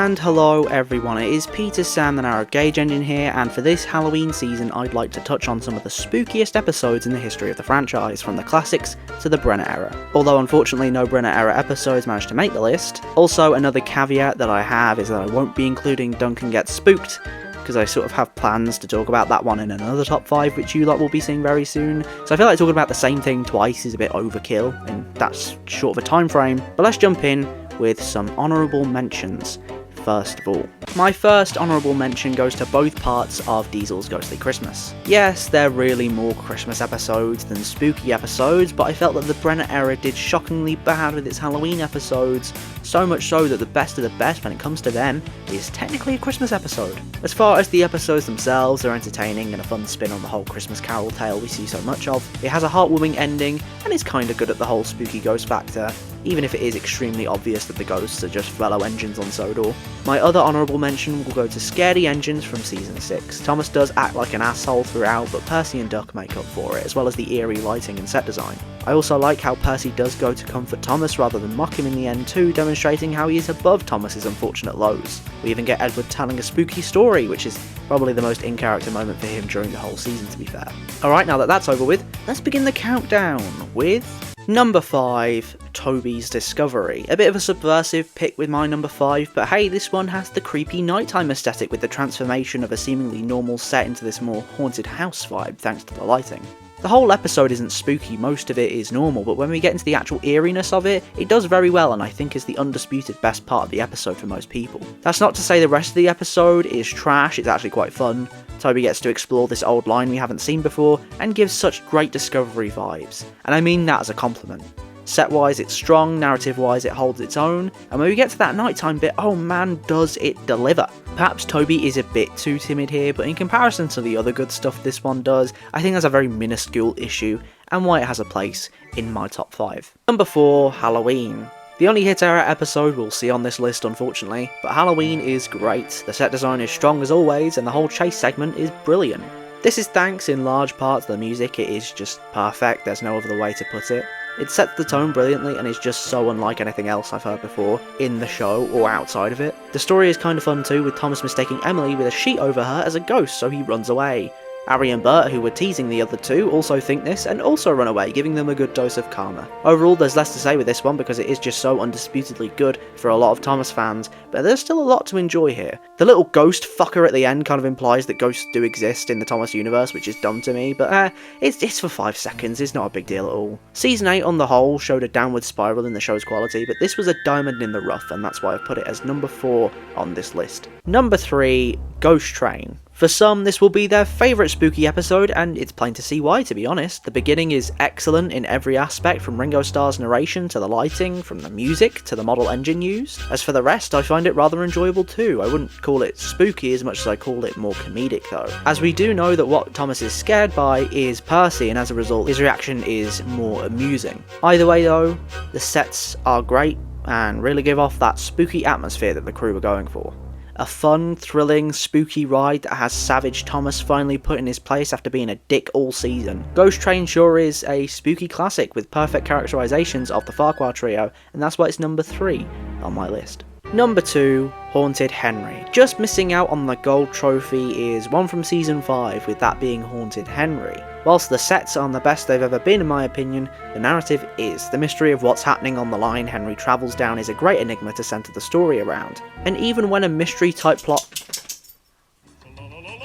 And hello everyone, it is Peter Sam the Narrow Gauge Engine here, and for this Halloween season I'd like to touch on some of the spookiest episodes in the history of the franchise, from the classics to the Brenner era. Although unfortunately no Brenner era episodes managed to make the list. Also, another caveat that I have is that I won't be including Duncan Gets Spooked, because I sort of have plans to talk about that one in another top 5 which you lot will be seeing very soon. So I feel like talking about the same thing twice is a bit overkill in that short of a time frame, but let's jump in with some honourable mentions. First of all, my first honourable mention goes to both parts of Diesel's Ghostly Christmas. Yes, they're really more Christmas episodes than spooky episodes, but I felt that the Brenner era did shockingly bad with its Halloween episodes, so much so that the best of the best when it comes to them is technically a Christmas episode. As far as the episodes themselves, they're entertaining and a fun spin on the whole Christmas Carol tale we see so much of. It has a heartwarming ending and is kinda good at the whole spooky ghost factor, even if it is extremely obvious that the ghosts are just fellow engines on Sodor. My other honourable mention will go to Scaredy Engines from Season 6. Thomas does act like an asshole throughout, but Percy and Duck make up for it, as well as the eerie lighting and set design. I also like how Percy does go to comfort Thomas rather than mock him in the end too, demonstrating how he is above Thomas's unfortunate lows. We even get Edward telling a spooky story, which is probably the most in-character moment for him during the whole season, to be fair. Alright, now that that's over with, let's begin the countdown with number 5, Toby's Discovery. A bit of a subversive pick with my number 5, but hey, this one has the creepy nighttime aesthetic with the transformation of a seemingly normal set into this more haunted house vibe thanks to the lighting. The whole episode isn't spooky, most of it is normal, but when we get into the actual eeriness of it, it does very well and I think is the undisputed best part of the episode for most people. That's not to say the rest of the episode is trash, it's actually quite fun. Toby gets to explore this old line we haven't seen before, and gives such great Discovery vibes, and I mean that as a compliment. Set-wise it's strong, narrative-wise it holds its own, and when we get to that nighttime bit, oh man does it deliver. Perhaps Toby is a bit too timid here, but in comparison to the other good stuff this one does, I think that's a very minuscule issue, and why it has a place in my top 5. Number 4, Halloween. The only hit era episode we'll see on this list unfortunately, but Halloween is great, the set design is strong as always, and the whole chase segment is brilliant. This is thanks in large part to the music, it is just perfect, there's no other way to put it. It sets the tone brilliantly and is just so unlike anything else I've heard before, in the show or outside of it. The story is kind of fun too, with Thomas mistaking Emily with a sheet over her as a ghost, so he runs away. Harry and Bert, who were teasing the other two, also think this and also run away, giving them a good dose of karma. Overall, there's less to say with this one because it is just so undisputedly good for a lot of Thomas fans, but there's still a lot to enjoy here. The little ghost fucker at the end kind of implies that ghosts do exist in the Thomas universe, which is dumb to me, but it's for 5 seconds, it's not a big deal at all. Season 8 on the whole showed a downward spiral in the show's quality, but this was a diamond in the rough, and that's why I've put it as number 4 on this list. Number 3, Ghost Train. For some, this will be their favourite spooky episode, and it's plain to see why, to be honest. The beginning is excellent in every aspect, from Ringo Starr's narration to the lighting, from the music to the model engine used. As for the rest, I find it rather enjoyable too. I wouldn't call it spooky as much as I call it more comedic though, as we do know that what Thomas is scared by is Percy, and as a result his reaction is more amusing. Either way though, the sets are great and really give off that spooky atmosphere that the crew were going for. A fun, thrilling, spooky ride that has Savage Thomas finally put in his place after being a dick all season. Ghost Train sure is a spooky classic with perfect characterizations of the Farquhar trio, and that's why it's number 3 on my list. Number 2, Haunted Henry. Just missing out on the gold trophy is one from season 5, with that being Haunted Henry. Whilst the sets aren't the best they've ever been in my opinion, the narrative is. The mystery of what's happening on the line Henry travels down is a great enigma to centre the story around. And even when a mystery type plot...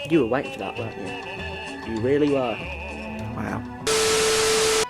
You were waiting for that, weren't you? You really were. Wow.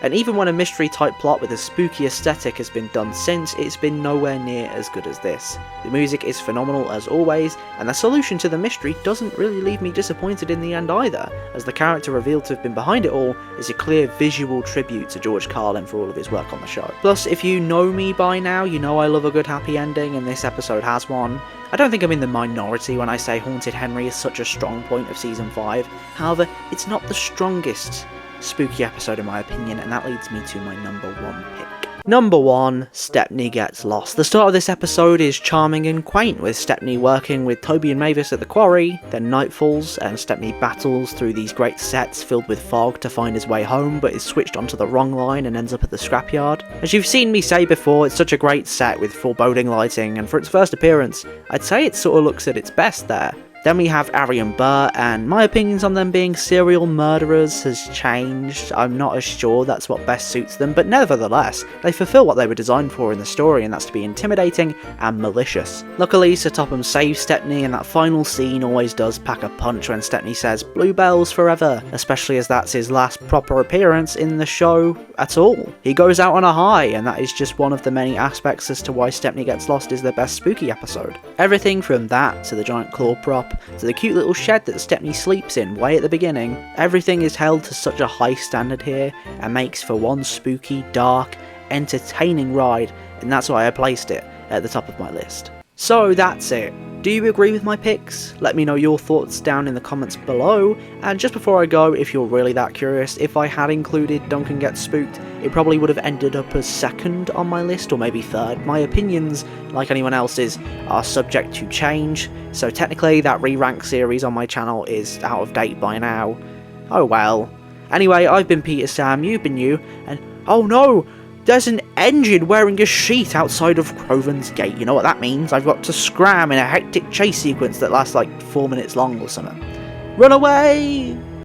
And even when a mystery type plot with a spooky aesthetic has been done since, it's been nowhere near as good as this. The music is phenomenal as always, and the solution to the mystery doesn't really leave me disappointed in the end either, as the character revealed to have been behind it all is a clear visual tribute to George Carlin for all of his work on the show. Plus, if you know me by now, you know I love a good happy ending, and this episode has one. I don't think I'm in the minority when I say Haunted Henry is such a strong point of season 5, however, it's not the strongest spooky episode in my opinion, and that leads me to my number 1 pick. Number 1, Stepney Gets Lost. The start of this episode is charming and quaint, with Stepney working with Toby and Mavis at the quarry, then night falls, and Stepney battles through these great sets filled with fog to find his way home, but is switched onto the wrong line and ends up at the scrapyard. As you've seen me say before, it's such a great set with foreboding lighting, and for its first appearance, I'd say it sort of looks at its best there. Then we have Ari and Bert, and my opinions on them being serial murderers has changed. I'm not as sure that's what best suits them, but nevertheless, they fulfill what they were designed for in the story, and that's to be intimidating and malicious. Luckily, Sir Topham saves Stepney, and that final scene always does pack a punch when Stepney says, "Bluebells forever," especially as that's his last proper appearance in the show at all. He goes out on a high, and that is just one of the many aspects as to why Stepney Gets Lost is the best spooky episode. Everything from that to the giant claw prop, to the cute little shed that Stepney sleeps in way at the beginning, everything is held to such a high standard here and makes for one spooky, dark, entertaining ride, and that's why I placed it at the top of my list. So that's it. Do you agree with my picks? Let me know your thoughts down in the comments below, and just before I go, if you're really that curious, if I had included Duncan Gets Spooked, it probably would have ended up as second on my list, or maybe third. My opinions, like anyone else's, are subject to change, so technically that re-rank series on my channel is out of date by now. Oh well. Anyway, I've been Peter Sam, you've been you, and oh no! There's an engine wearing a sheet outside of Croven's gate. You know what that means? I've got to scram in a hectic chase sequence that lasts like 4 minutes long or something. Run away!